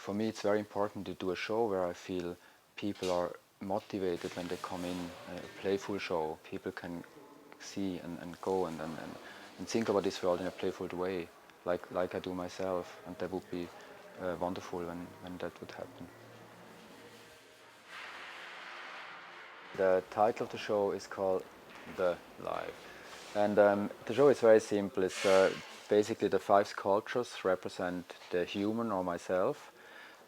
for me it's very important to do a show where I feel people are motivated when they come in, a playful show. People can see and go and think about this world in a playful way, like I do myself, and that would be wonderful when that would happen. The title of the show is called The Life. And the show is very simple. It's basically the 5 sculptures represent the human or myself,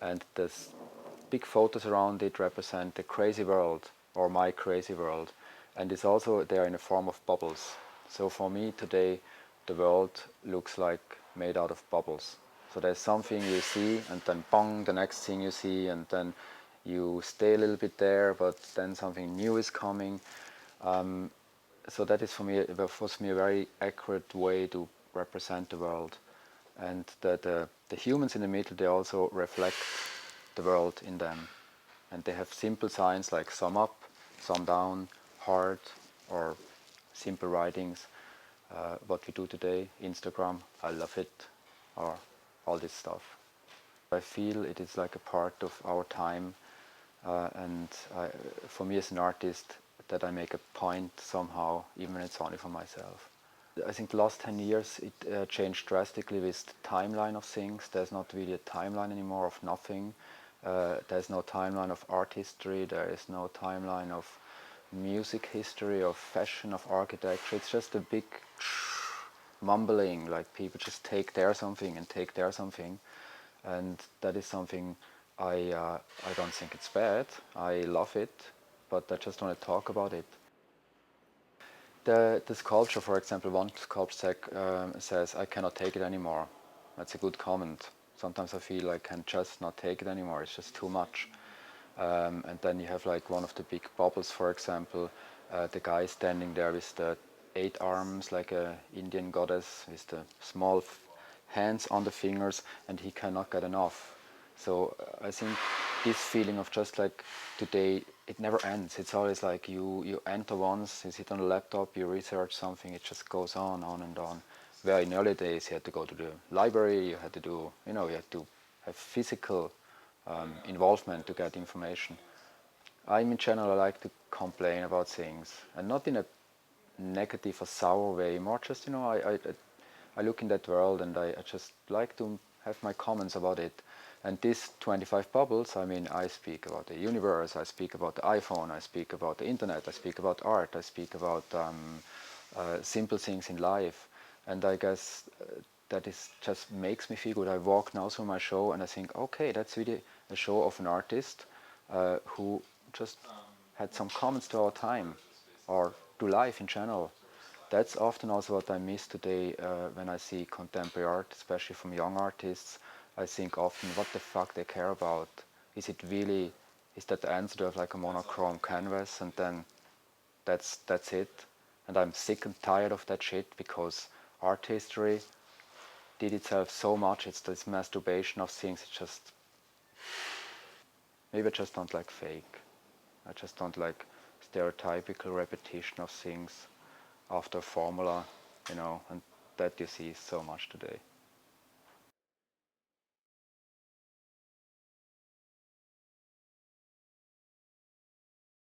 and the big photos around it represent the crazy world or my crazy world. And it's also there in the form of bubbles. So for me today, the world looks like made out of bubbles. So there's something you see, and then bang, the next thing you see, and then you stay a little bit there, but then something new is coming. So that is for me, it was me a very accurate way to represent the world, and that the humans in the middle, they also reflect the world in them, and they have simple signs like thumb up, thumb down, heart, or simple writings. What we do today, Instagram, I love it, or all this stuff. I feel it is like a part of our time, and for me as an artist, that I make a point somehow, even when it's only for myself. I think the last 10 years it changed drastically with the timeline of things. There's not really a timeline anymore of nothing. There's no timeline of art history, there is no timeline of music history, of fashion, of architecture. It's just a big mumbling, like people just take there something and take there something. And that is something I don't think it's bad. I love it, but I just want to talk about it. The sculpture, for example, one sculpture says, "I cannot take it anymore." That's a good comment. Sometimes I feel I can just not take it anymore. It's just too much. And then you have like one of the big bubbles, for example, the guy standing there with the 8 arms, like a Indian goddess, with the small hands on the fingers, and he cannot get enough. So I think this feeling of just like today, it never ends. It's always like you enter once, you sit on a laptop, you research something, it just goes on and on. Where in early days you had to go to the library, you had to do, you had to have physical involvement to get information. In general, I like to complain about things, and not in a negative or sour way, more just, I look in that world and I just like to have my comments about it. And these 25 bubbles, I speak about the universe, I speak about the iPhone, I speak about the internet, I speak about art, I speak about simple things in life. And I guess that is just makes me feel good. I walk now through my show and I think, okay, that's really a show of an artist who just had some comments to our time or to life in general. That's often also what I miss today when I see contemporary art, especially from young artists. I think often, what the fuck they care about? Is it really, is that the answer to have like a monochrome canvas and then that's it? And I'm sick and tired of that shit because art history did itself so much. It's this masturbation of things. It's just, maybe I just don't like fake. I just don't like stereotypical repetition of things after a formula, and that you see so much today.